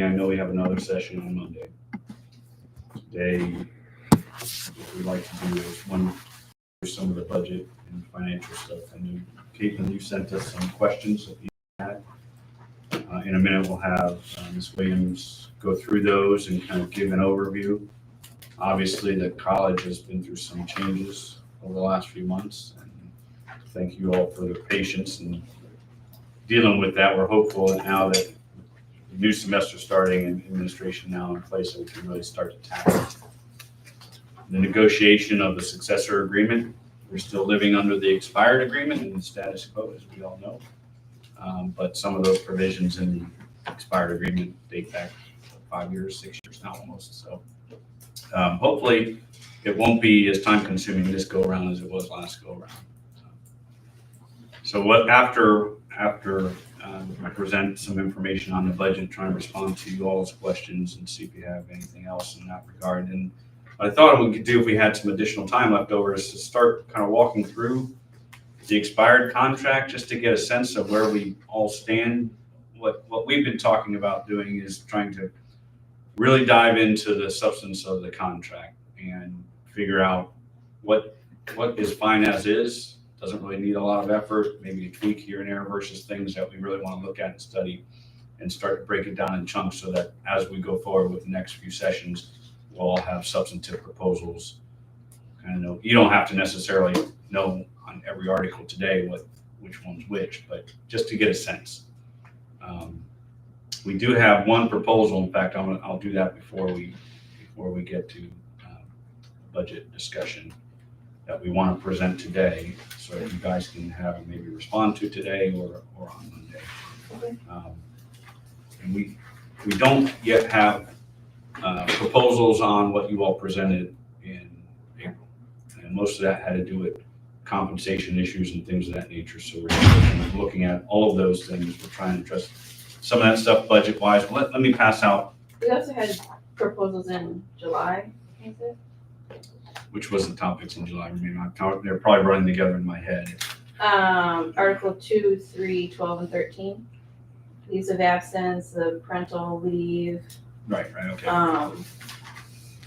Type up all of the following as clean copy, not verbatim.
I know we have another session on Monday. Today, what we like to do is one, some of the budget and financial stuff. I know, Caitlin, you sent us some questions that you had. In a minute, we'll have Ms. Williams go through those and kind of give an overview. Obviously, the college has been through some changes over the last few months. And thank you all for the patience in dealing with that. We're hopeful now that the new semester starting and administration now in place, that we can really start to tackle the negotiation of the successor agreement. We're still living under the expired agreement and the status quo, as we all know. But some of those provisions in the expired agreement date back 5 years, 6 years now almost. So hopefully it won't be as time consuming this go around as it was last go around. So what after I present some information on the budget, try and respond to you all's questions and see if you have anything else in that regard. And what I thought we could do if we had some additional time left over is to start kind of walking through the expired contract just to get a sense of where we all stand. What we've been talking about doing is trying to really dive into the substance of the contract and figure out what is fine as is, doesn't really need a lot of effort, maybe a tweak here and there versus things that we really want to look at and study and start to break it down in chunks so that as we go forward with the next few sessions, we'll all have substantive proposals. Kind of know, you don't have to necessarily know on every article today which one's which, but just to get a sense. We do have one proposal. In fact, I'll do that before we get to budget discussion that we want to present today, so that you guys can have and maybe respond to today or on Monday. Okay. And we don't yet have proposals on what you all presented in April, and most of that had to do with compensation issues and things of that nature. So we're looking at all of those things. We're trying to address some of that stuff budget-wise. Let me pass out. We also had proposals in July, is it? Which was the topics in July? I mean, they're probably running together in my head. Article 2, 3, 12, and 13. Leaves of absence, the parental leave, Right, okay.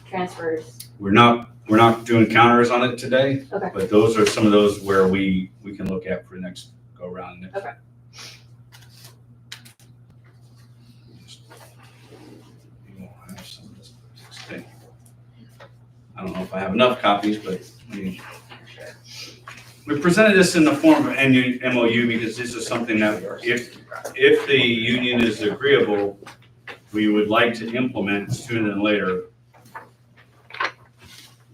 Transfers. We're not doing counters on it today, Okay. but those are some of those where we can look at for the next go around. Okay. I don't know if I have enough copies, but we presented this in the form of an MOU because this is something that if the union is agreeable, we would like to implement sooner than later.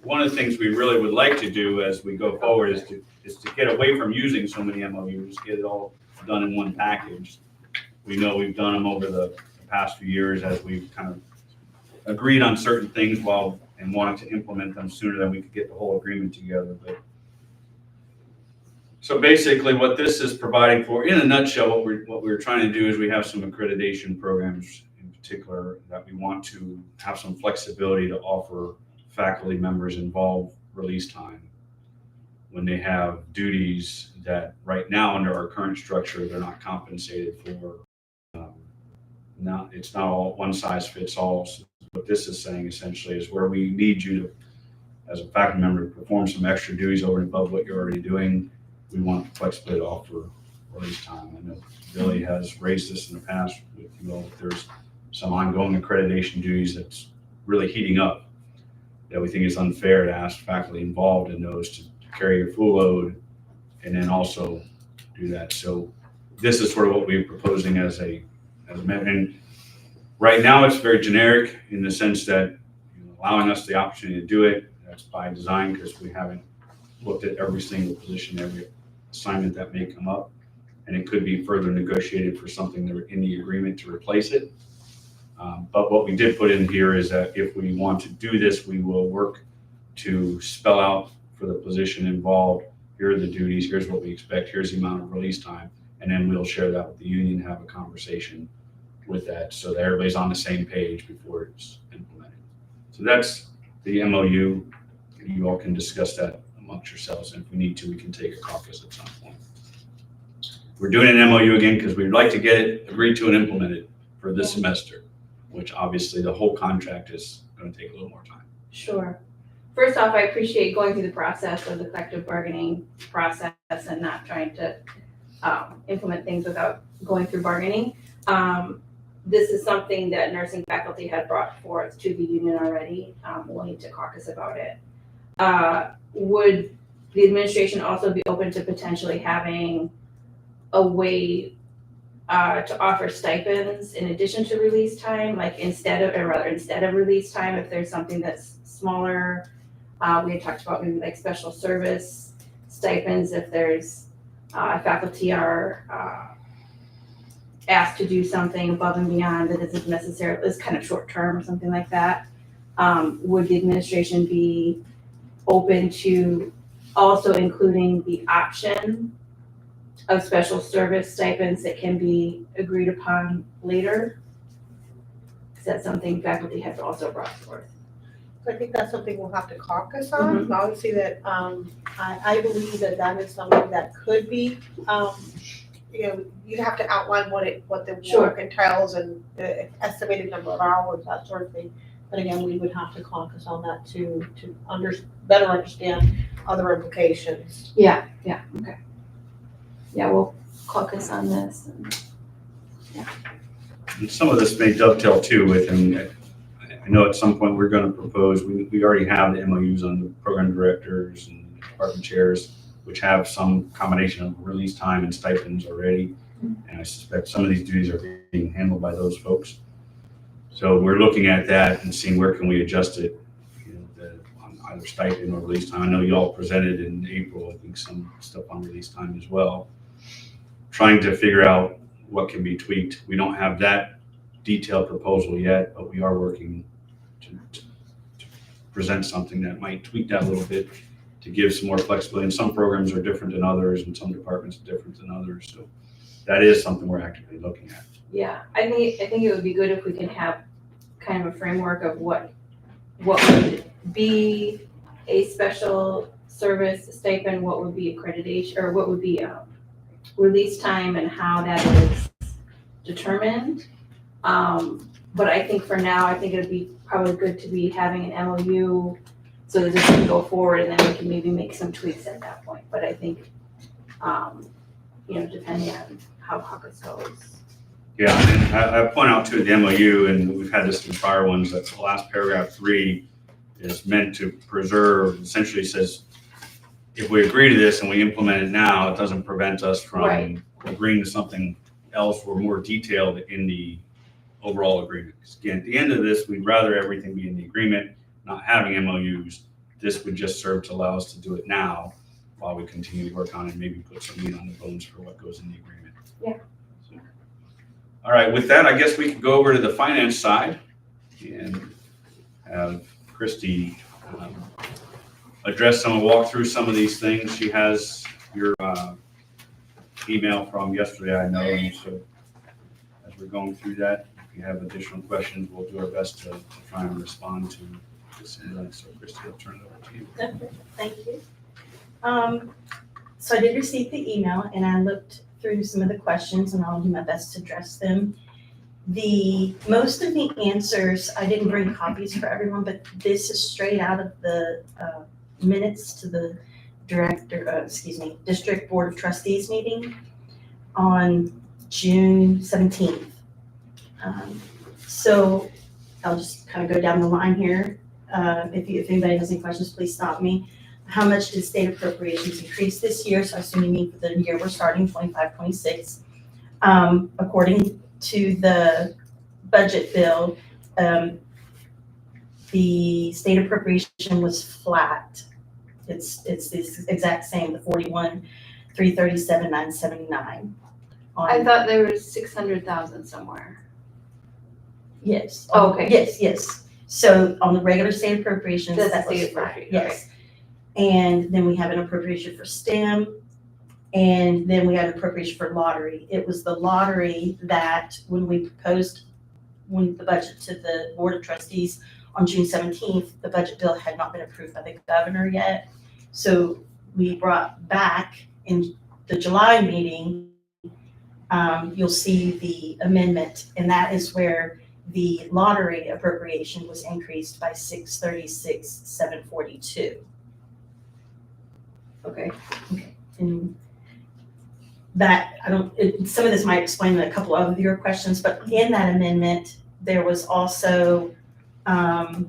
One of the things we really would like to do as we go forward is to get away from using so many MOUs, get it all done in one package. We know we've done them over the past few years as we've kind of agreed on certain things and wanted to implement them sooner than we could get the whole agreement together. But so basically what this is providing for, in a nutshell, what we're trying to do is we have some accreditation programs in particular that we want to have some flexibility to offer faculty members involved release time when they have duties that right now under our current structure, they're not compensated for. It's not all one size fits all. So what this is saying essentially is where we need you to, as a faculty member, to perform some extra duties over and above what you're already doing, we want the flexibility to offer release time. I know Billy has raised this in the past with you all, that there's some ongoing accreditation duties that's really heating up that we think is unfair to ask faculty involved in those to carry your full load and then also do that. So this is sort of what we're proposing as a and right now it's very generic in the sense that allowing us the opportunity to do it. That's by design because we haven't looked at every single position, every assignment that may come up, and it could be further negotiated for something that in the agreement to replace it. But what we did put in here is that if we want to do this, we will work to spell out for the position involved, here are the duties, here's what we expect, here's the amount of release time, and then we'll share that with the union, have a conversation with that so that everybody's on the same page before it's implemented. So that's the MOU. You all can discuss that amongst yourselves, and if we need to, we can take a caucus at some point. We're doing an MOU again because we'd like to get it agreed to and implemented for this semester. which obviously the whole contract is going to take a little more time. Sure. First off, I appreciate going through the process of the collective bargaining process and not trying to implement things without going through bargaining. This is something that nursing faculty had brought forth to the union already. We'll need to caucus about it. Would the administration also be open to potentially having a way to offer stipends in addition to release time, like instead of release time, if there's something that's smaller? We had talked about maybe like special service stipends if there's faculty are asked to do something above and beyond that isn't necessarily, is kind of short term or something like that. Would the administration be open to also including the option of special service stipends that can be agreed upon later? Is that something faculty have also brought forth? I think that's something we'll have to caucus on. I would say that, I believe that that is something that could be, you'd have to outline what the Sure. work entails and the estimated number of hours, that sort of thing. But again, we would have to caucus on that to better understand other implications. Yeah, okay. Yeah, we'll caucus on this. And some of this may dovetail too with, and I know at some point we're going to propose, we already have the MOUs on the program directors and department chairs, which have some combination of release time and stipends already. And I suspect some of these duties are being handled by those folks. So we're looking at that and seeing where can we adjust it, on either stipend or release time. I know you all presented in April, I think, some stuff on release time as well. Trying to figure out what can be tweaked. We don't have that detailed proposal yet, but we are working to present something that might tweak that a little bit to give some more flexibility. And some programs are different than others, and some departments are different than others. So that is something we're actively looking at. Yeah, I think it would be good if we can have kind of a framework of what would be a special service stipend, what would be accreditation, or what would be release time and how that is determined. But I think for now, I think it would be probably good to be having an MOU so that this can go forward and then we can maybe make some tweaks at that point. But I think, depending on how caucus goes. Yeah, and I point out too, the MOU, and we've had this in prior ones, that the last paragraph 3 is meant to preserve, essentially says, if we agree to this and we implement it now, it doesn't prevent us from agreeing to something else or more detailed in the overall agreement. Because again, at the end of this, we'd rather everything be in the agreement, not having MOUs. This would just serve to allow us to do it now while we continue to work on it, and maybe put some meat on the bones for what goes in the agreement. Yeah. So, all right, with that, I guess we can go over to the finance side and have Christy walk through some of these things. She has your email from yesterday, I know, and so as we're going through that, if you have additional questions, we'll do our best to try and respond to some of that. So Christy, I'll turn it over to you. Okay, thank you. So I did receive the email and I looked through some of the questions and I'll do my best to address them. Most of the answers, I didn't bring copies for everyone, but this is straight out of the minutes to the District Board of Trustees meeting on June 17th. So I'll just kind of go down the line here. If anybody has any questions, please stop me. How much did state appropriations increase this year? So I assume you mean for the year we're starting, 25-26. According to the budget bill, the state appropriation was flat. It's the exact same, the 41,337,979. I thought there was 600,000 somewhere. Yes. Oh, okay. Yes. So on the regular state appropriations, That's that the was state flat. appropriation, Yes. And then we have an appropriation for STEM, and then we had an appropriation for lottery. It was the lottery that when the budget to the Board of Trustees on June 17th, the budget bill had not been approved by the governor yet. So we brought back in the July meeting, you'll see the amendment, and that is where the lottery appropriation was increased by 636,742. Okay. And that, some of this might explain a couple of your questions, but in that amendment, there was also, there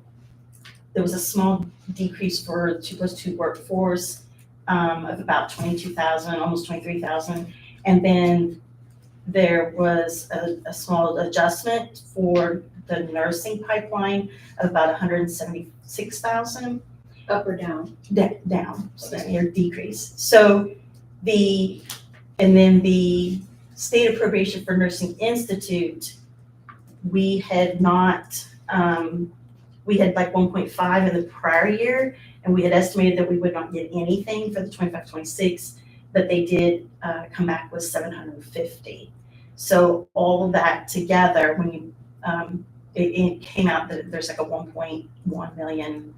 was a small decrease for 2+2 workforce of about 22,000, almost 23,000. And then there was a small adjustment for the nursing pipeline of about 176,000. Up or down? Down, so or decrease. So and then the state appropriation for Nursing Institute, we had not, we had like 1.5 in the prior year, and we had estimated that we would not get anything for the 25-26, but they did come back with 750. So all of that together, when you, it came out that there's like a 1.1 million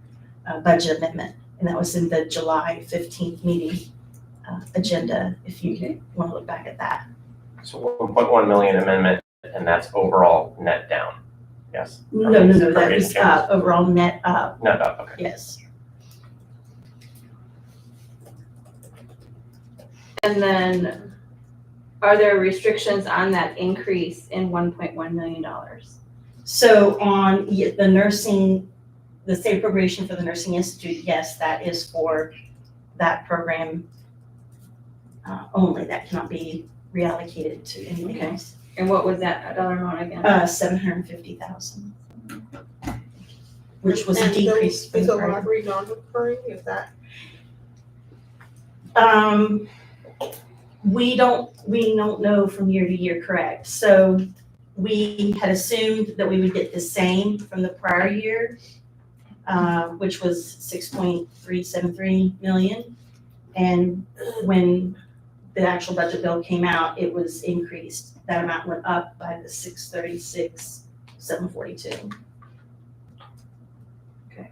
budget amendment, and that was in the July 15th meeting agenda, if you want to look back at that. So 1.1 million amendment, and that's overall net down, yes? No, that was overall net up, Net up, okay. yes. And then, are there restrictions on that increase in $1.1 million? So on the nursing, the state appropriation for the Nursing Institute, yes, that is for that program only. That cannot be reallocated to anything Okay. else. And what was that dollar amount again? 750,000, which was a And decrease. from Is the the prior- lottery non-recurring, is that? We don't know from year to year, correct. So we had assumed that we would get the same from the prior year, which was 6.373 million. And when the actual budget bill came out, it was increased. That amount went up by the 636,742. Okay.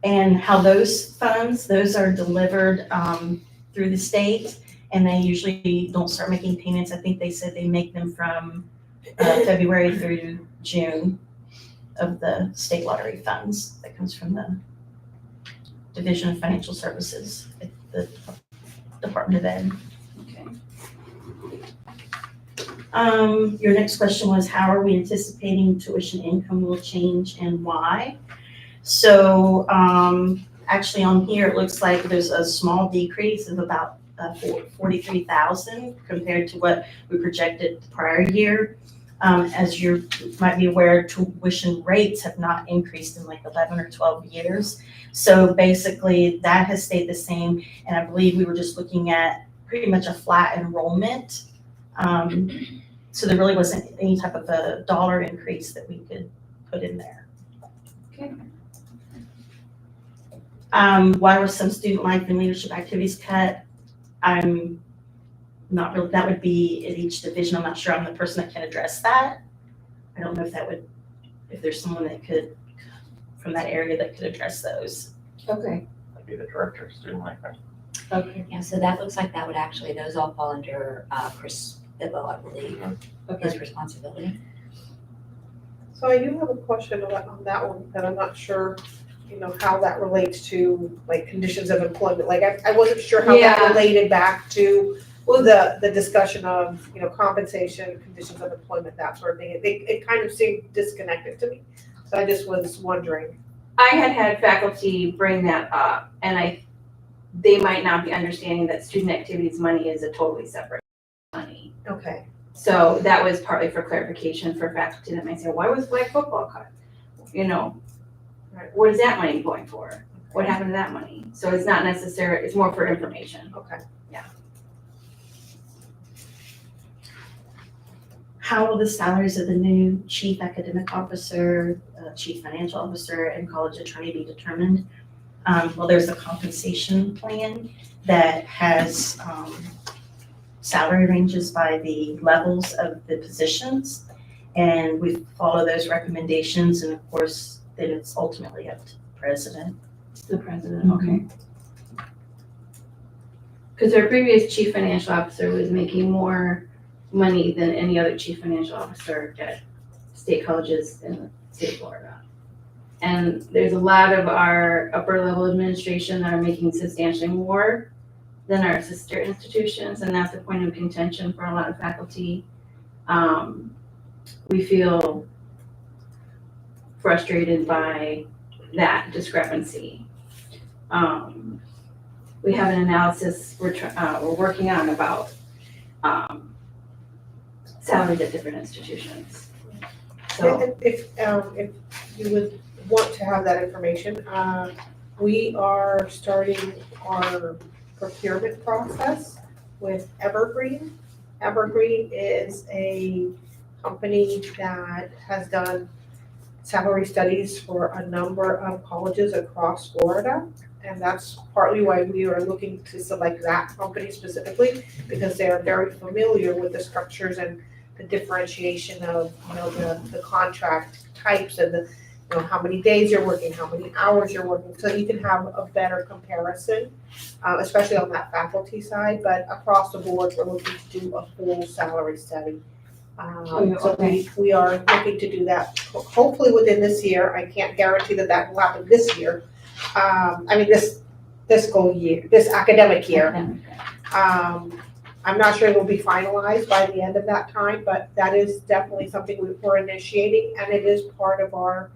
And how those funds, those are delivered through the state, and they usually don't start making payments. I think they said they make them from February through June of the state lottery funds that comes from the Division of Financial Services at the Department of Ed. Okay. Your next question was, how are we anticipating tuition income will change and why? So actually on here, it looks like there's a small decrease of about 43,000 compared to what we projected the prior year. As you might be aware, tuition rates have not increased in like 11 or 12 years. So basically that has stayed the same. And I believe we were just looking at pretty much a flat enrollment. So there really wasn't any type of a dollar increase that we could put in there. Okay. Why were some student life and leadership activities cut? I'm not really, that would be at each division. I'm not sure I'm the person that can address that. I don't know if that would, if there's someone that could, from that area that could address those. Okay. That'd be the director of student life, right? Okay. Yeah, so that looks like that would actually, those all fall under Chris Bibbo, I believe, his responsibility. So I do have a question on that one, that I'm not sure, how that relates to like conditions of employment. Like I wasn't sure how that Yeah. related back to the discussion of, compensation, conditions of employment, that sort of thing. It kind of seemed disconnected to me. So I just was wondering. I had faculty bring that up, and they might not be understanding that student activities money is a totally separate money. Okay. So that was partly for clarification for faculty that might say, why was flag football cut? What is that money going for? What happened to that money? So it's not necessary, it's more for information. Okay. How will the salaries of the new chief academic officer, chief financial officer, and college attorney be determined? Well, there's a compensation plan that has salary ranges by the levels of the positions, and we follow those recommendations, and of course, then it's ultimately up to the president. The president, okay. Because our previous chief financial officer was making more money than any other chief financial officer at state colleges in the state of Florida. And there's a lot of our upper level administration that are making substantially more than our sister institutions, and that's a point of contention for a lot of faculty. We feel frustrated by that discrepancy. We have an analysis we're working on about salaries at different institutions. So, If you would want to have that information, we are starting our procurement process with Evergreen. Evergreen is a company that has done salary studies for a number of colleges across Florida. And that's partly why we are looking to select that company specifically, because they are very familiar with the structures and the differentiation of, the contract types and the, how many days you're working, how many hours you're working, so you can have a better comparison, especially on that faculty side, but across the board, we're looking to do a full salary study. So we are looking to do that hopefully within this year. I can't guarantee that will happen this year. This fiscal year, this academic year. I'm not sure it will be finalized by the end of that time, but that is definitely something we're initiating, and it is part of our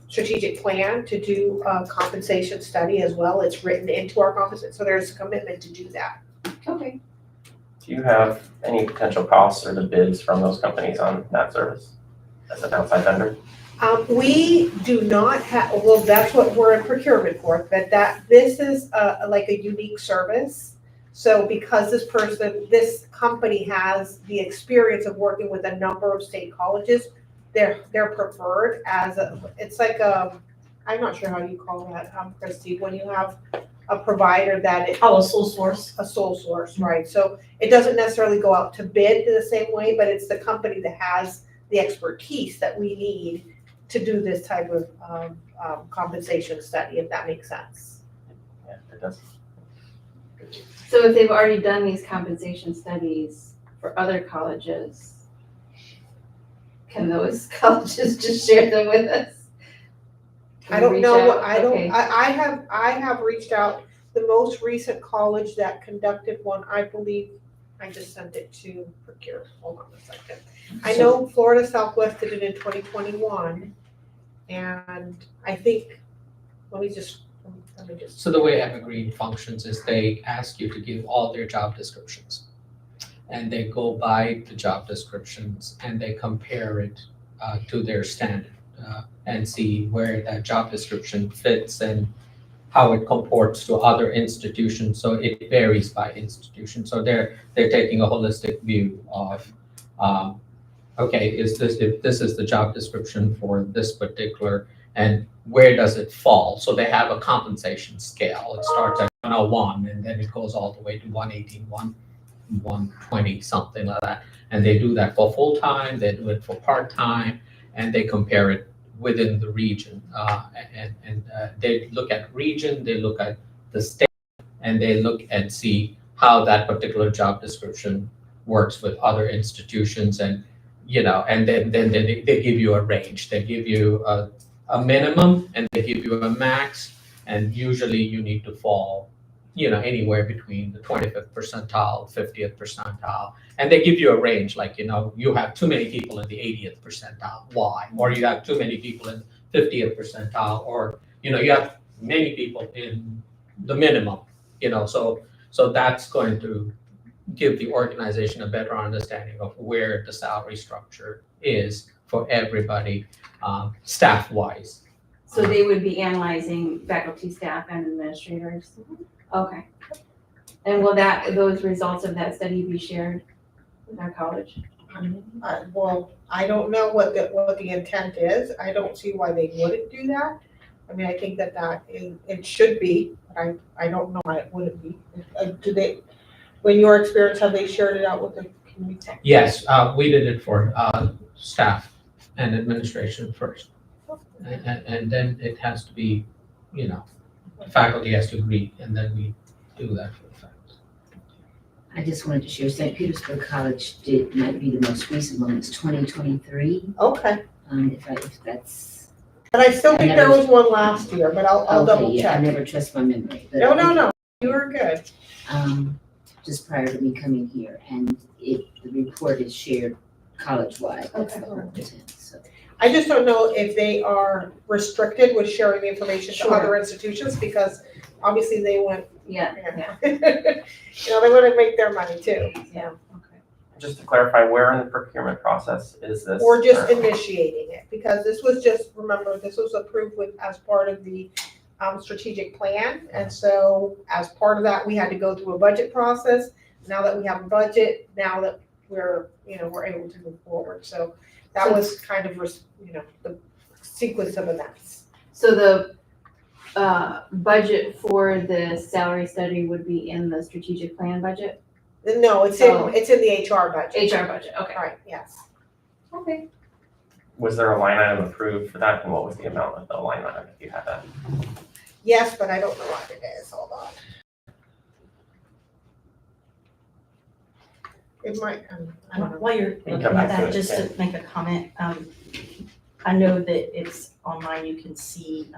strategic plan to do a compensation study as well. It's written into our compensation, so there's a commitment to do that. okay. Do you have any potential costs or the bids from those companies on that service as an outside vendor? We do not have, well, that's what we're in procurement for, but this is like a unique service. So because this company has the experience of working with a number of state colleges, they're preferred it's like I'm not sure how you call that, Christy, when you have a provider that a sole source. A sole source, right? So it doesn't necessarily go out to bid in the same way, but it's the company that has the expertise that we need to do this type of compensation study, if that makes sense. Yeah, it does. So if they've already done these compensation studies for other colleges, can those colleges just share them with us? Can I we don't reach know, out? Okay. I have reached out, the most recent college that conducted one, I believe, I just sent it to procure, hold on a second. I know Florida Southwest did it in 2021, and I think, let me just. So the way Evergreen functions is they ask you to give all their job descriptions. And they go by the job descriptions and they compare it to their standard and see where that job description fits and how it comports to other institutions. So it varies by institution. So they're taking a holistic view of, okay, if this is the job description for this particular, and where does it fall? So they have a compensation scale. It starts at 101 and then it goes all the way to 118, 120, something like that. And they do that for full-time, they do it for part-time, and they compare it within the region. They look at region, they look at the state, and they look and see how that particular job description works with other institutions. And and then they give you a range. They give you a minimum and they give you a max, and usually you need to fall anywhere between the 25th percentile, 50th percentile, and they give you a range, like you have too many people in the 80th percentile, why? Or you have too many people in 50th percentile, or you have many people in the minimum, so that's going to give the organization a better understanding of where the salary structure is for everybody, staff-wise. So they would be analyzing faculty, staff, and administrators? Okay. And will those results of that study be shared with our college? Well, I don't know what the intent is. I don't see why they wouldn't do that. I mean, I think that it should be, but I don't know why it wouldn't be. Do they, when your experience, have they shared it out with the community? Yes, we did it for staff and administration first. And then it has to be, faculty has to agree, and then we do that for the faculty. I just wanted to share, St. Petersburg College might be the most recent one, it's 2023. Okay, If that's, But I still I think there never- was one last year, but I'll double okay, yeah, I check. never trust my memory. But No, you were good. Just prior to me coming here, and the report is shared college-wide, that's the whole intent, so. I just don't know if they are restricted with sharing the information to Sure. other institutions, because obviously they want, Yeah, you know, they want to make their money too. yeah, okay. Just to clarify, where in the procurement process is this? Or just currently? initiating it, because this was just, remember, this was approved with, as part of the strategic plan. And so as part of that, we had to go through a budget process. Now that we have a budget, now that we're able to move forward. So that was kind of, the sequence of events. So the budget for the salary study would be in the strategic plan budget? No, it's Oh. it's in the HR budget. HR budget, okay. Right, yes. Okay. Was there a line item approved for that, and what was the amount of the line item, if you had that? Yes, but I don't know what it is, hold on. It might, I don't know. While you're can looking come at back to that, it, just yeah. to make a comment, I know that it's online, you can see,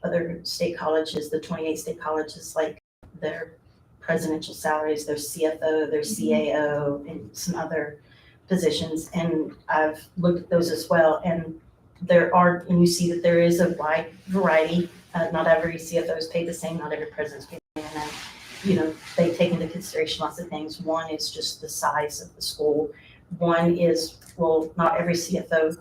other state colleges, the 28 state colleges, like their presidential salaries, their CFO, their CAO, and some other positions, and I've looked at those as well, and and you see that there is a wide variety. Not every CFO is paid the same, not every president's paid the same, and they take into consideration lots of things. One is just the size of the school. One is, well, not every CFO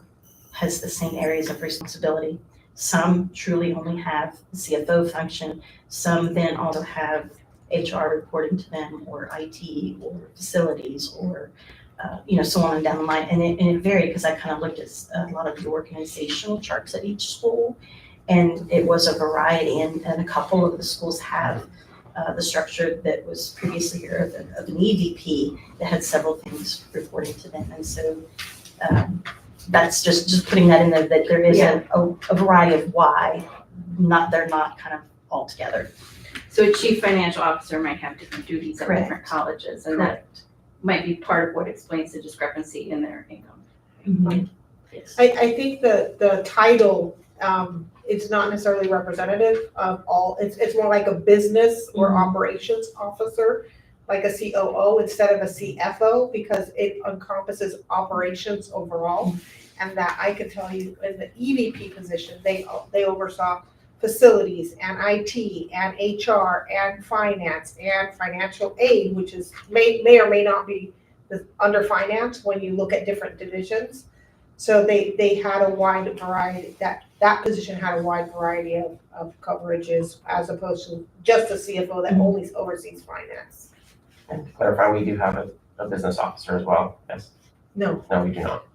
has the same areas of responsibility. Some truly only have the CFO function. Some then also have HR reporting to them, or IT, or facilities, or so on and down the line. And it varied, because I kind of looked at a lot of the organizational charts at each school, and it was a variety. And a couple of the schools have the structure that was previously here of an EVP that had several things reporting to them. And so that's just putting that in there, that there is a variety of why they're not kind of all together. So a chief financial officer might have different duties at different Correct. colleges, and that might be part of what explains the discrepancy in their income. Mhm. Yes. I think the title, it's not necessarily representative of all, it's more like a business or Mhm. operations officer, like a COO instead of a CFO, because it encompasses operations overall. And that I can tell you, in the EVP position, they oversaw facilities and IT and HR and finance and financial aid, which is may or may not be under finance when you look at different divisions. So they had a wide variety, that position had a wide variety of coverages, as opposed to just a CFO that only oversees finance. And to clarify, we do have a business officer as well, yes? No. No, we do not.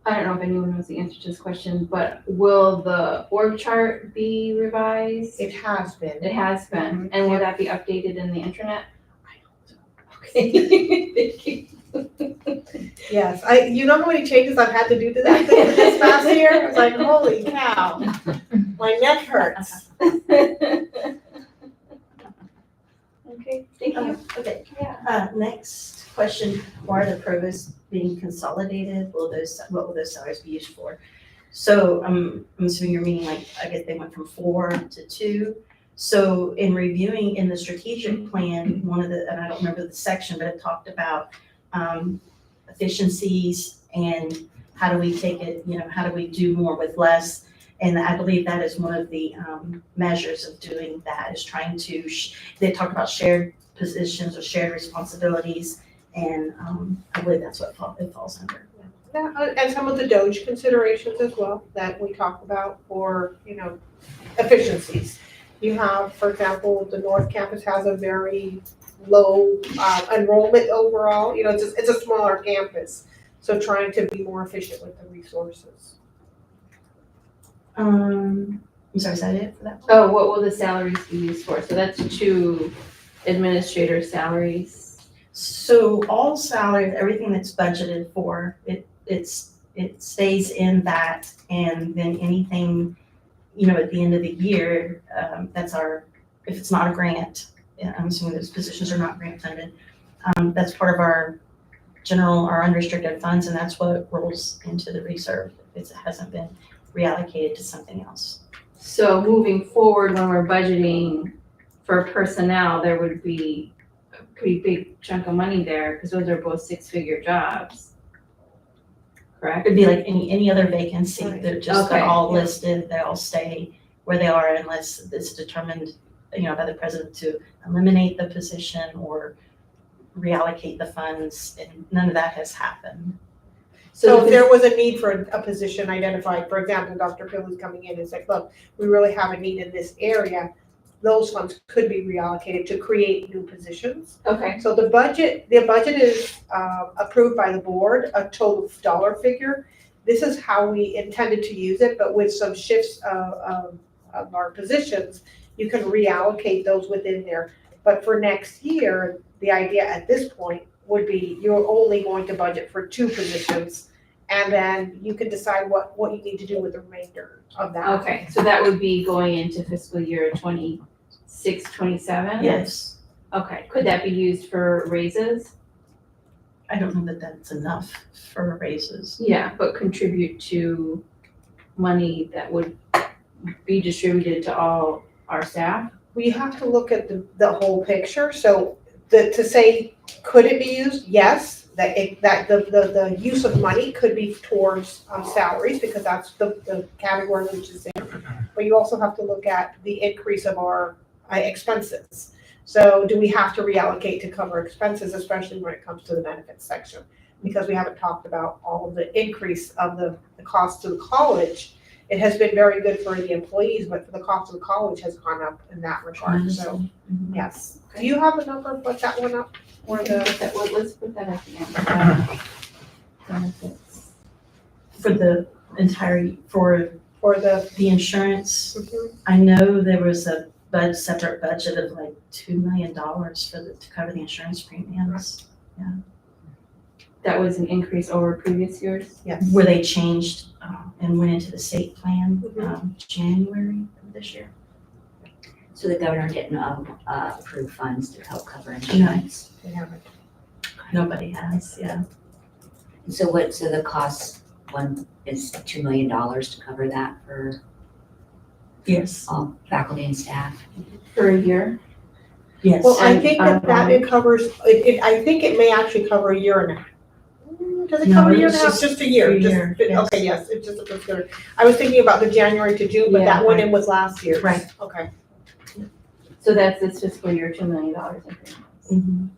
I don't know if anyone knows the answer to this question, but will the org chart be revised? It has been. It has been, and will that be updated in the intranet? I hope so. Okay, thank you. Yes, you know how many changes I've had to do to that thing this past year? It's like, holy cow, my neck hurts. Okay, thank you. Okay. Yeah. Next question, why are the provosts being consolidated? What will those salaries be used for? So I'm assuming you're meaning, like, I guess they went from 4 to 2. So in reviewing in the strategic plan, and I don't remember the section, but it talked about efficiencies and how do we take it, how do we do more with less? And I believe that is one of the measures of doing that, is trying to, they talk about shared positions or shared responsibilities, and I believe that's what it falls under. Yeah, and some of the Doge considerations as well that we talk about for, efficiencies. You have, for example, the North Campus has a very low enrollment overall, it's a smaller campus. So trying to be more efficient with the resources. I'm sorry, is that it for that? Oh, what will the salaries be used for? So that's 2 administrator salaries. So all salaries, everything that's budgeted for, it stays in that, and then anything, at the end of the year, if it's not a grant, I'm assuming those positions are not grant funded, that's part of our general or unrestricted funds, and that's what rolls into the reserve if it hasn't been reallocated to something else. So moving forward, when we're budgeting for personnel, there would be a pretty big chunk of money there, because those are both six-figure jobs. Correct? It'd be like any other vacancy, Right. they're Okay. all listed, they all stay where they are unless it's determined, by the president to eliminate the position or reallocate the funds, and none of that has happened. So if there was a need for a position identified, for example, Dr. Pilly's coming in and said, look, we really have a need in this area, those funds could be reallocated to create new positions. Okay, So the budget is approved by the board, a total dollar figure. This is how we intended to use it, but with some shifts of our positions, you can reallocate those within there. But for next year, the idea at this point would be you're only going to budget for 2 positions, and then you can decide what you need to do with the remainder of that. okay, so that would be going into fiscal year 26, 27? Yes, Okay, could that be used for raises? I don't know that that's enough for raises. Yeah, but contribute to money that would be distributed to all our staff? We have to look at the whole picture, so to say, could it be used? Yes, the use of money could be towards salaries, because that's the category which is in. But you also have to look at the increase of our expenses. So do we have to reallocate to cover expenses, especially when it comes to the benefits section? Because we haven't talked about all of the increase of the cost to the college. It has been very good for the employees, but for the cost of the college has gone up in that regard, so, yes. Do you have a number of what that went up? Or Let's put that at the end. Benefits. For the entire, for For the, the insurance, I know there was a separate budget of like $2 million to cover the insurance premiums, That was an increase over previous years? yes. where they changed and went into the state plan, Mhm. January of this year. So the governor didn't approve funds to help cover insurance. They haven't. Nobody has, yeah. So the cost one is $2 million to cover that for Yes, all faculty and staff? For a year? yes. Well, I And, think that it covers, I think it may actually cover a year and a half. Does it No, cover a year and it's a half? just Just a year? a year, yes. Okay, yes, it's just a fiscal year. I was thinking about the January to June, but Yeah, that went in with last year's. Right. Okay. So that's this fiscal year, $2 million increase. Mhm.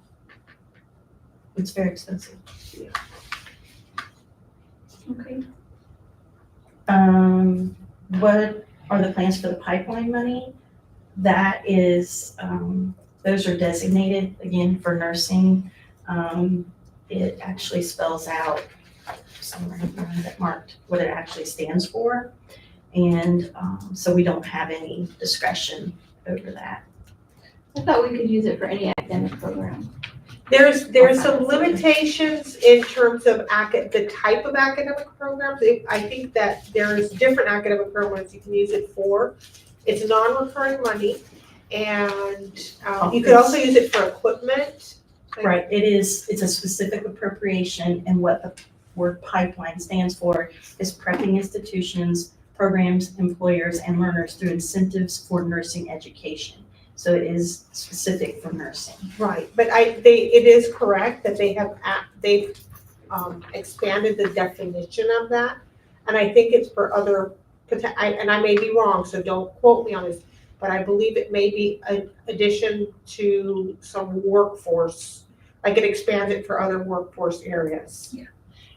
It's very expensive. Okay. What are the plans for the pipeline money? That is, those are designated, again, for nursing. It actually spells out somewhere here that marked what it actually stands for. And so we don't have any discretion over that. I thought we could use it for any academic program. There's some limitations in terms of the type of academic programs. I think that there's different academic programs you can use it for. It's non-recurring money, and you could also use it for equipment. Right, it's a specific appropriation, and what the word pipeline stands for is prepping institutions, programs, employers, and learners through incentives for nursing education. So it is specific for nursing. Right, but it is correct that they've expanded the definition of that, and I think it's for other, and I may be wrong, so don't quote me on this, but I believe it may be an addition to some workforce, like it expands it for other workforce areas.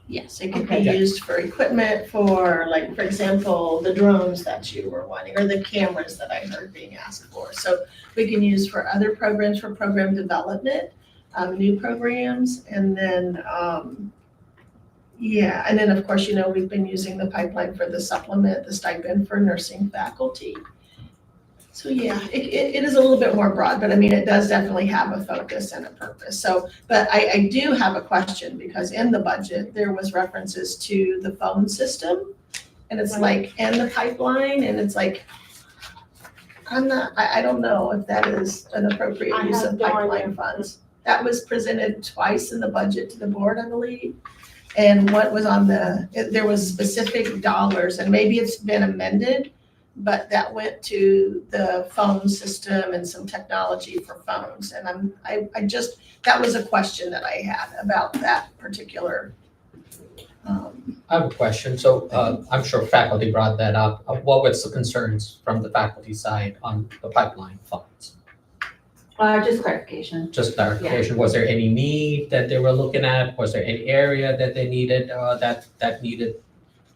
Yes, it could be Okay. used for equipment for, like, for example, the drones that you were wanting, or the cameras that I heard being asked for. So we can use for other programs, for program development, new programs, and then, and then of course, we've been using the pipeline for the supplement, the stipend for nursing faculty. So yeah, it is a little bit more broad, but I mean, it does definitely have a focus and a purpose. So, but I do have a question, because in the budget, there was references to the phone system, and it's like, and the pipeline, and it's like, I don't know if that is an appropriate I use have of no pipeline idea. funds. That was presented twice in the budget to the board, I believe. And what was on there was specific dollars, and maybe it's been amended, but that went to the phone system and some technology for phones. And I just, that was a question that I had about that particular. I have a question. So I'm sure faculty brought that up. What was the concerns from the faculty side on the pipeline funds? Just clarification. Just clarification, was there any need that they were looking at? Was there any area that they needed, that needed,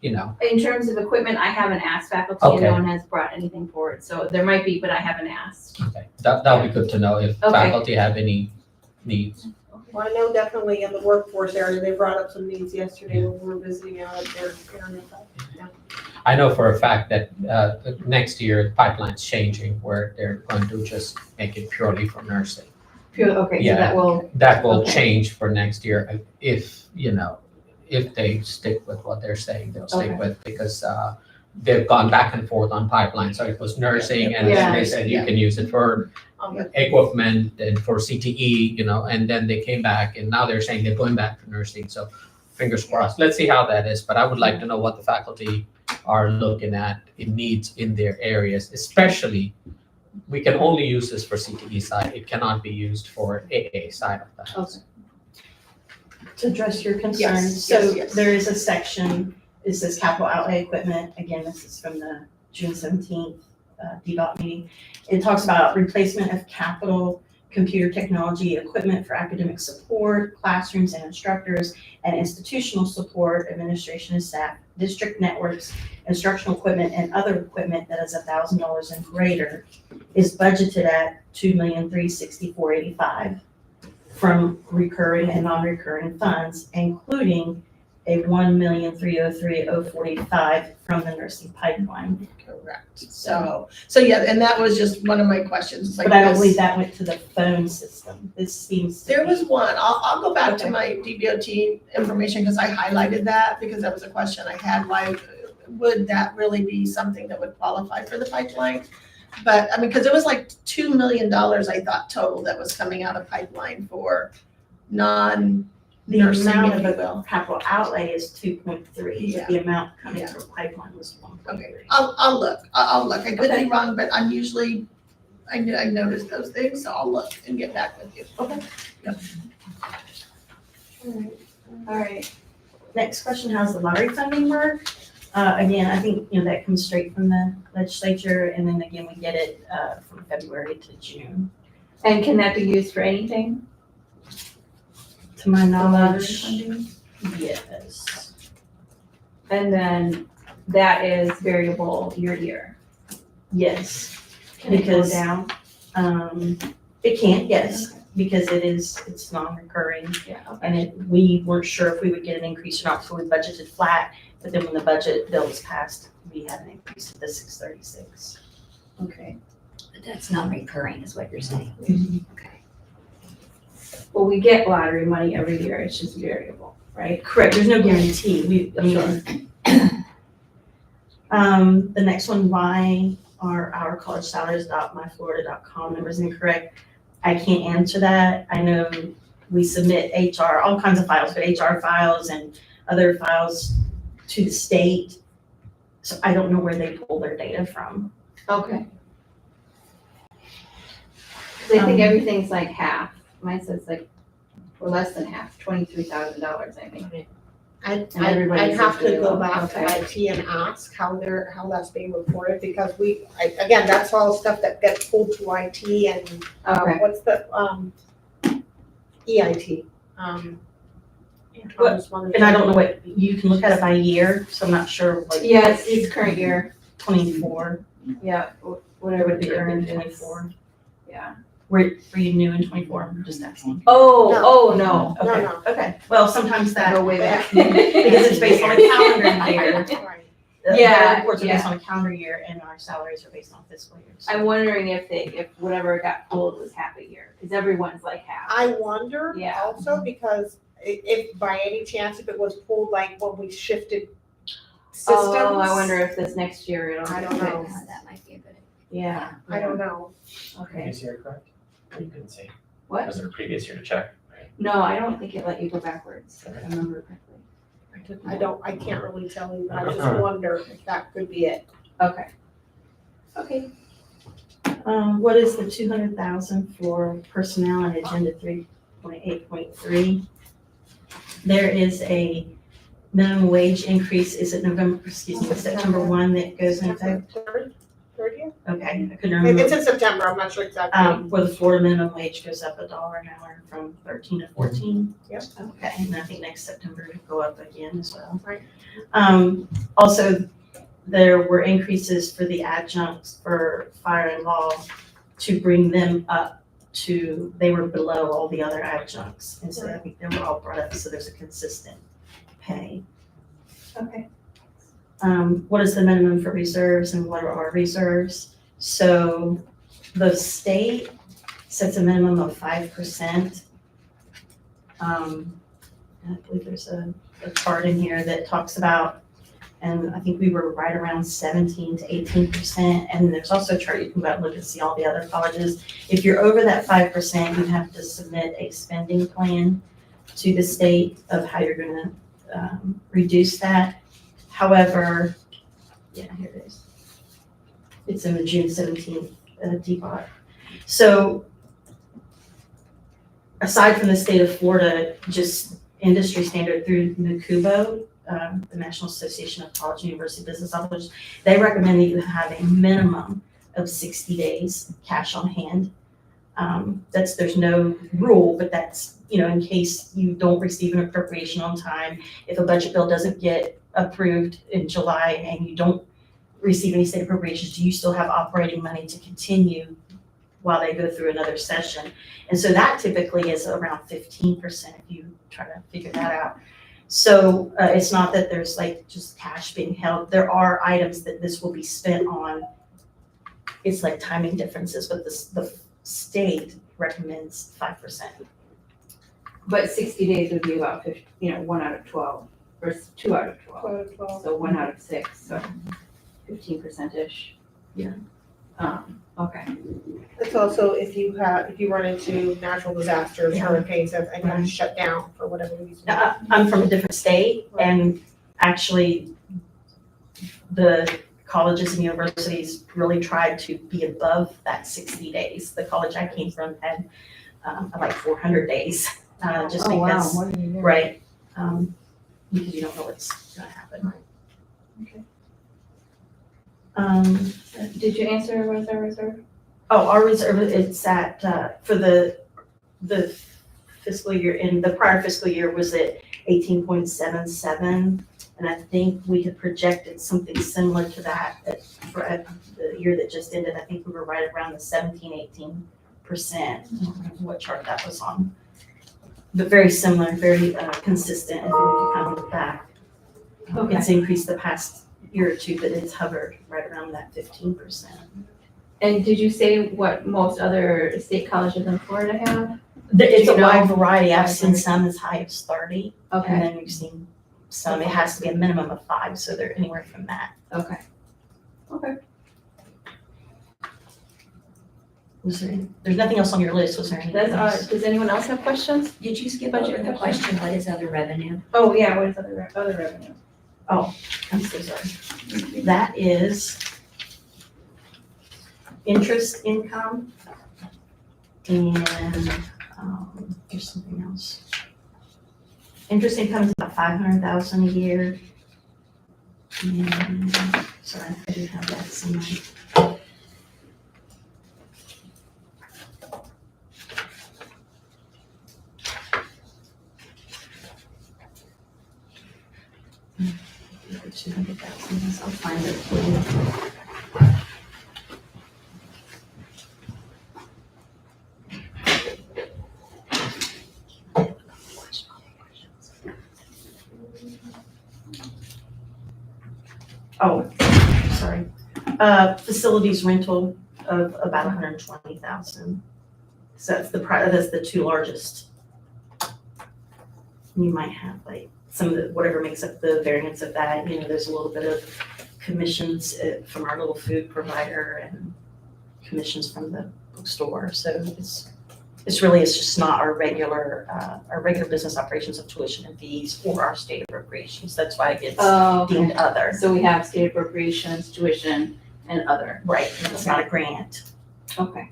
In terms of equipment, I haven't asked faculty and Okay. no one has brought anything forward. So there might be, but I haven't asked. Okay, that would be good to know if Okay. faculty have any needs. Well, I know definitely in the workforce area, they brought up some needs yesterday when we were visiting out at their area. Yeah. I know for a fact that next year, the pipeline's changing where they're going to just make it purely for nursing. Okay, so Yeah. that will, That will Okay. change for next year if they stick with what they're saying, they'll stick Okay. with, because they've gone back and forth on pipeline. So it was nursing, and then they said you can use it for equipment and for CTE, and then they came back and now they're saying they're going back to nursing. So fingers crossed. Let's see how that is. But I would like to know what the faculty are looking at in needs in their areas, especially we can only use this for CTE side. It cannot be used for AA side of the house. To address your Yes, concerns, so yes. there is a section, it says capital outlay equipment, again, this is from the June 17th DDOT meeting. It talks about replacement of capital computer technology equipment for academic support, classrooms and instructors, and institutional support, administration and staff, district networks, instructional equipment, and other equipment that is $1,000 and greater is budgeted at $2,364,885 from recurring and non-recurring funds, including a $1,303,045 from the nursing pipeline. Correct. So yeah, and that was just one of my questions. It's like But I don't this- believe that went to the phone system. This seems to There be- was one, I'll go back to Okay. my DBOT information, because I highlighted that, because that was a question I had, why would that really be something that would qualify for the pipeline? But, I mean, because it was like $2 million, I thought, total that was coming out of pipeline for the non-nursing, amount if of you the will. capital outlay is 2.3, Yeah. but the amount coming Yeah. from pipeline was 1.3. Okay, I'll look, I could Okay. be wrong, but I'm usually, I notice those things, so I'll look and get back with you. all right. Next question, how's the lottery funding work? Again, I think, that comes straight from the legislature, and then again, we get it from February to June. And can that be used for anything? To my The lottery knowledge, funding? yes. And then that is variable year to year. Yes. Can it go Because- down? It can, yes, because it's non-recurring. Yeah. And we weren't sure if we would get an increase or not, so we budgeted flat, but then when the budget bill was passed, we had an increase to the 636. Okay. But that's non-recurring is what you're saying. Okay. Well, we get lottery money every year. It's just variable, right? Correct, there's no guarantee, the next one, why are our college salaries.myflorida.com numbers incorrect? I can't answer that. I know we submit HR, all kinds of files, but HR files and other files to the state. So I don't know where they pull their data from. Okay. 'Cause I think everything's like half. Mine says like, or less than half, $23,000, I think. I'd And everybody's have to really go low. back to Okay. IT and ask how that's being reported, because again, that's all stuff that gets pulled to IT and, Okay. what's the, EIT. And I don't know what, you can look at it by year, so I'm not sure, like. Yeah, it's current year. 24, Yeah, it whatever would the be earned earned 24. Yeah. Were you new in 24? I'm just asking. Oh, no. No, Okay, no. okay. Well, sometimes that, Go way back. because it's based on a calendar year. Right. The Yeah, reports are based yeah. on a calendar year and our salaries are based on fiscal years. I'm wondering if whatever got pulled was half a year, because everyone's like half. I wonder Yeah. also, because if by any chance, if it was pulled like when we shifted systems. Oh, I wonder if this next year it'll. I don't know. That might be a good. Yeah. I don't know. Okay. Is here correct? You couldn't see. What? Was there a previous year to check? No, I don't think it let you go backwards, if I remember correctly. I can't really tell you, but I just wonder if that could be it. Okay. Okay, What is the 200,000 for personnel on agenda 3.8.3? There is a minimum wage increase, is it September 1 that goes into effect? Third year? Okay, I couldn't remember. It's in September, I'm not sure exactly. Where the Florida minimum wage goes up $1 an hour from 13 to 14. Yep. Okay, and I think next September it'll go up again as well. Right. Also, there were increases for the adjuncts for fire and law to bring them up to, they were below all the other adjuncts. And so I think they were all brought up, so there's a consistent pay. okay. What is the minimum for reserves and what are our reserves? So the state sets a minimum of 5%. I believe there's a chart in here that talks about, and I think we were right around 17 to 18%. And there's also a chart you can go out and look and see all the other colleges. If you're over that 5%, you have to submit a spending plan to the state of how you're gonna reduce that. However, yeah, here it is. It's in the June 17th depot. So aside from the state of Florida, just industry standard through NACUBO, the National Association of College and University Business Officers, they recommend that you have a minimum of 60 days cash on hand. There's no rule, but that's, in case you don't receive an appropriation on time, if a budget bill doesn't get approved in July and you don't receive any state appropriations, do you still have operating money to continue while they go through another session? And so that typically is around 15% if you try to figure that out. So it's not that there's like just cash being held. There are items that this will be spent on. It's like timing differences, but the state recommends 5%. But 60 days would be about 50, 1 out of 12, or 2 out of 12. So 1 out of 6, so 15%-ish. Yeah. Okay. It's also if you run into natural disasters, hurricanes, and you have to shut down for whatever reason. Now, I'm from a different state, and actually the colleges and universities really tried to be above that 60 days. The college I came from had like 400 days, just because, right? Because you don't know what's gonna happen. Okay. Did you answer what is our reserve? Oh, our reserve, it's at, for the fiscal year, in the prior fiscal year was at 18.77. And I think we had projected something similar to that for the year that just ended. I think we were right around the 17-18%. I don't remember what chart that was on. But very similar, very consistent, if you kind of look back. Okay. It's increased the past year or two, but it's hovered right around that 15%. And did you say what most other state colleges in Florida have? It's a Do you wide know? variety. I've seen some as high as 30, and Okay, then we've seen some, it has to be a minimum of 5, so they're anywhere from that. okay. Okay. There's nothing else on your list, was there anything That's else? does anyone else have questions? Did you skip over the question, what is other revenue? Oh, yeah, what is other revenue? I'm so sorry. That is interest income, and there's something else. Interest income is about 500,000 a year. And, sorry, I do have that somewhere. The 200,000, I'll find it for you. Oh, sorry. Facilities rental of about 120,000. So that's that's the two largest. You might have like some of the, whatever makes up the variance of that, there's a little bit of commissions from our little food provider and commissions from the bookstore. So it's it's just not our regular business operations of tuition and fees or our state appropriations. That's why it gets Oh, deemed okay. other. So we have state appropriations, tuition, and other. Right, and it's not a grant. Okay.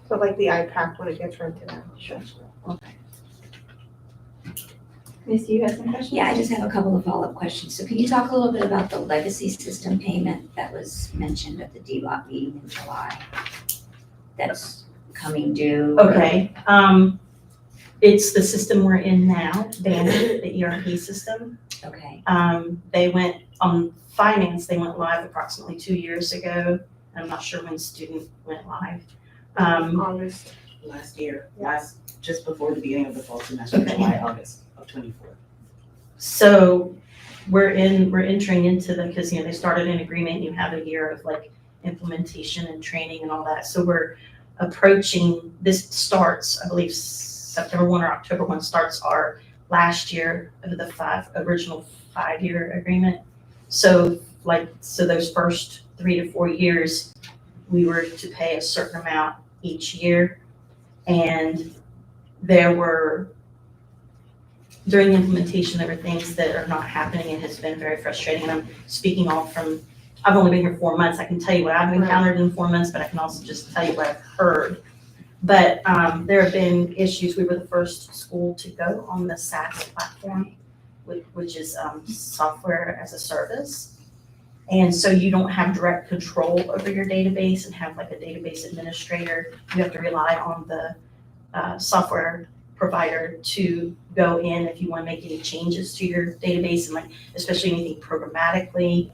So like the iPad when it gets rented out. Sure. Okay. Missy, you have some questions? Yeah, I just have a couple of follow-up questions. So can you talk a little bit about the legacy system payment that was mentioned at the DBOT meeting in July? That's coming due? Okay, it's the system we're in now, Banner, the ERP system. Okay, They went on finance, they went live approximately 2 years ago. I'm not sure when student went live. August. Last year, Yes. just before the beginning of the fall semester, Okay. July, August of '24. So we're entering into the, because, they started an agreement, you have a year of like implementation and training and all that. So we're approaching, this starts, I believe, September 1 or October 1 starts our last year of the original 5-year agreement. So those first 3 to 4 years, we were to pay a certain amount each year. And during the implementation, there were things that are not happening and has been very frustrating. And I'm speaking I've only been here 4 months. I can tell you what I've encountered in 4 months, but I can also just tell you what I've heard. But there have been issues. We were the first school to go on the SaaS platform, which is software as a service. And so you don't have direct control over your database and have like a database administrator. You have to rely on the software provider to go in if you want to make any changes to your database and like, especially anything programmatically.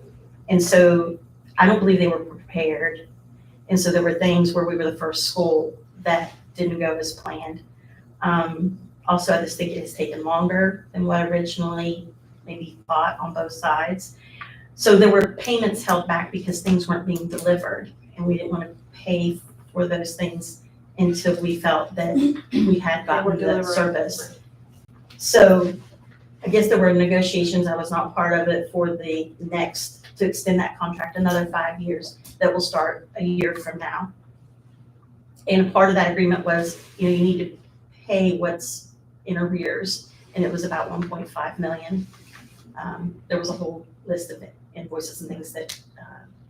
And so I don't believe they were prepared. And so there were things where we were the first school that didn't go as planned. Also, I just think it has taken longer than what originally maybe thought on both sides. So there were payments held back because things weren't being delivered and we didn't want to pay for those things until we felt that we had gotten the service. So I guess there were negotiations, I was not part of it, to extend that contract another 5 years that will start a year from now. And part of that agreement was, you need to pay what's in arrears, and it was about 1.5 million. There was a whole list of invoices and things that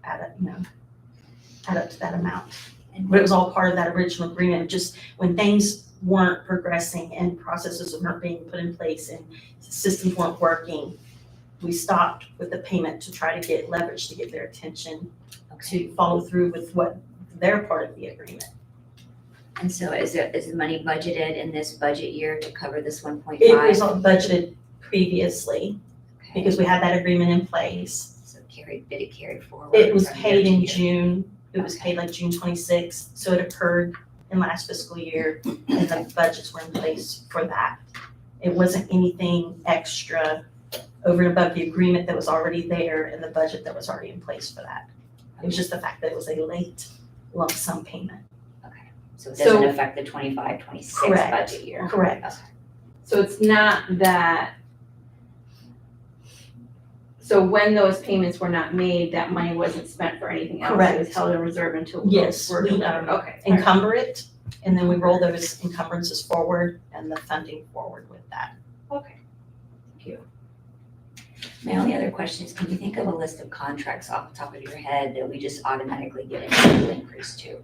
add up to that amount. But it was all part of that original agreement. Just when things weren't progressing and processes weren't being put in place and systems weren't working, we stopped with the payment to try to get leverage to get their attention to follow through with what their part of the agreement. and so is the money budgeted in this budget year to cover this 1.5? It was all budgeted previously because we had that agreement in place. So did it carry forward? It was from paid year in to year? June. It was paid like June 26th. So it occurred in last fiscal year and the budgets were in place for that. It wasn't anything extra over and above the agreement that was already there and the budget that was already in place for that. It was just the fact that it was a late lump sum payment. So it doesn't affect the 25-26 Correct. budget year? Correct. Okay. So it's not that, so when those payments were not made, that money wasn't spent for anything else? It was Correct. held in reserve until Yes, those were we, delivered? Okay. all right. Encumber it and then we roll those encumbrances forward and the funding forward with that. Okay. My only other question is, can you think of a list of contracts off the top of your head that we just automatically get an annual increase to?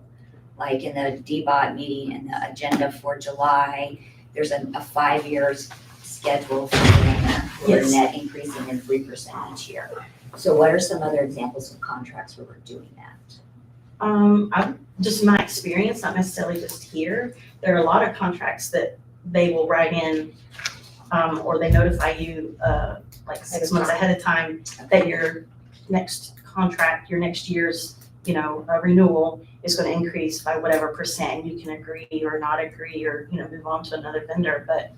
Like in the DBOT meeting and the agenda for July, there's a 5 years schedule for Banner. We're Yes. net increasing in 3% each year. So what are some other examples of contracts where we're doing that? Just my experience, not necessarily just here, there are a lot of contracts that they will write in, or they notify you, like 6 months ahead of time that your next contract, your next year's, renewal is going to increase by whatever percent. You can agree or not agree or, move on to another vendor. But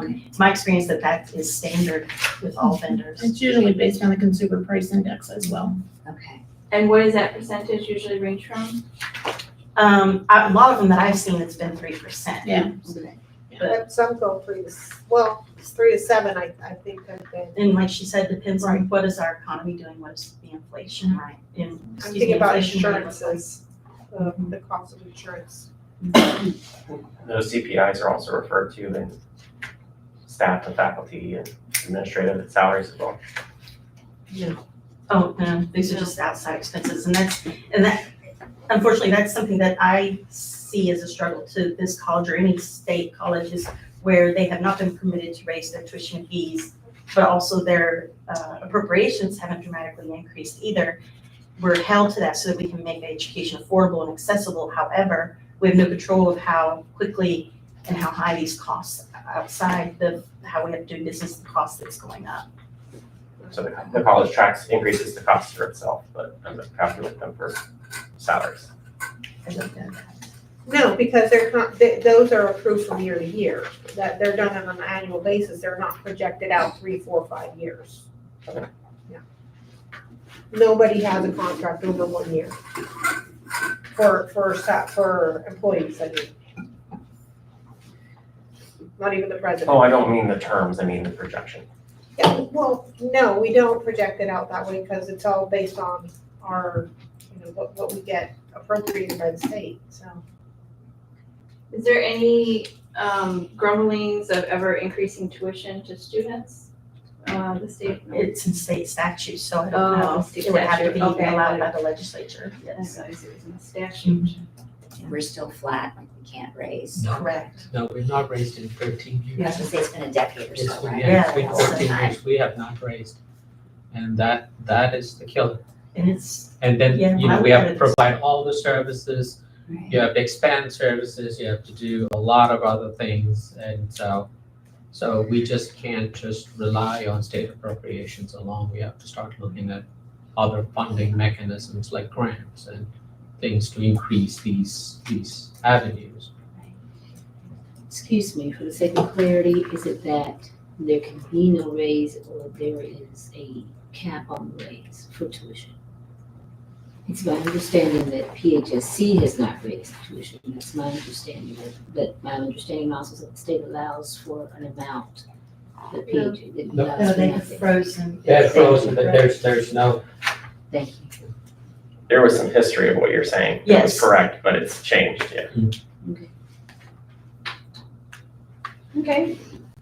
it's my experience that is standard with all vendors. It's usually based on the consumer price index as well. Okay. And what does that percentage usually range from? A lot of them that I've seen, it's been 3%. Yeah. But some go 3 to, well, it's 3 to 7, I think have been. And like she said, depends on what is our economy doing, what is the inflation, right? I'm thinking about insurances, the cost of insurance. Those CPIs are also referred to in staff and faculty and administrative salaries as well. Oh, no, these are just outside expenses, and that, unfortunately, that's something that I see as a struggle to this college or any state colleges where they have not been permitted to raise their tuition fees, but also their appropriations haven't dramatically increased either. We're held to that so that we can make education affordable and accessible. However, we have no control of how quickly and how high these costs outside how we have to do business, the cost that's going up. So the college increases the cost for itself, but doesn't calculate them for salaries. I don't know. No, because they're not, those are approved from year to year, that they're done on an annual basis, they're not projected out 3, 4, 5 years. Okay. Yeah. Nobody has a contract over 1 year for employees, I mean. Not even the president. Oh, I don't mean the terms, I mean the projection. Yeah, well, no, we don't project it out that way because it's all based on our, what we get appropriated by the state, so. Is there any grumblings of ever increasing tuition to students? The state? It's in state statute, so I don't Oh, know. state It would have to be statute, okay. allowed by the legislature, I yes. thought it was in the statute. We're still flat, like we can't raise. No. Correct. No, we've not raised in 13 years. I was gonna say it's been a decade or It's so, been, right? yeah, it's been Yeah, 13 that's years, we have not raised. And that is the killer. And it's, And then, Yeah, we have to I would- provide all the services, Right. you have to expand services, you have to do a lot of other things. And so we just can't just rely on state appropriations alone. We have to start looking at other funding mechanisms like grants and things to increase these avenues. Excuse me, for the sake of clarity, is it that there can be no raise or there is a cap on the raise for tuition? It's my understanding that PHSC has not raised tuition, that's my understanding, but my understanding also is that the state allows for an amount that PHSC No. allows no, for they have nothing. frozen. They're frozen, but there's no, Thank you. There was some history of what you're saying. It Yes. was correct, but it's changed, yeah. Okay,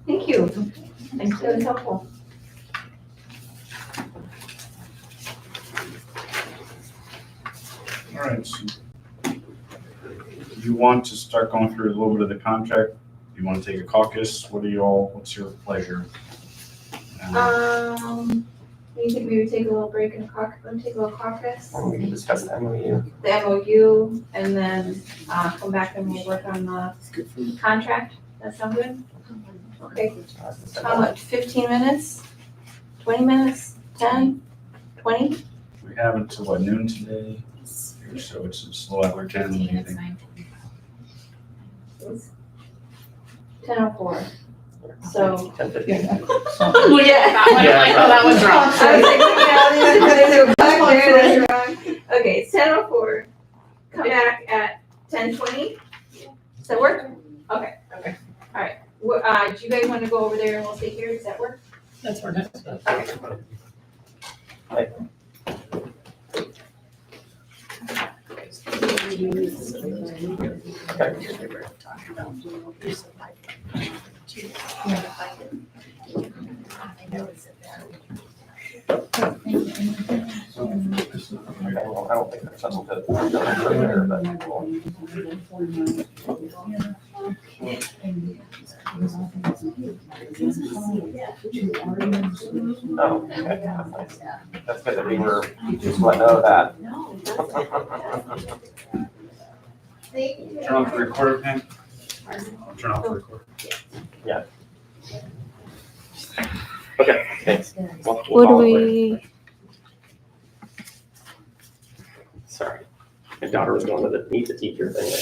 thank you. Thanks, that was helpful. All right. So do you want to start going through a little bit of the contract? Do you want to take a caucus? What's your pleasure? You think we would take a little break and take a little caucus, And we can discuss the MOU. the MOU, and then come back and we'll work on the It's good for me. contract? That sound good? Okay, how much, 15 minutes? 20 minutes? 10? 20? We have until what, noon today? So it's a little after 10, what do you think? 10:04. So. 10:50. Well, yeah. Yeah. That was wrong. I was like, yeah, they were back there, that's wrong. Okay, it's 10:04. Come back at 10:20? Does that work? Okay. Okay. All right. Do you guys want to go over there and we'll stay here? Does that work? that's our next step. Okay, well, I don't think there's something to put there, but oh, okay, that's nice. That's good that we were just let know that. Turn off the recorder, Pam. Turn off the recorder. Okay, thanks. We'll What do follow up later. we? Sorry, my daughter was going to the meet the teacher thing.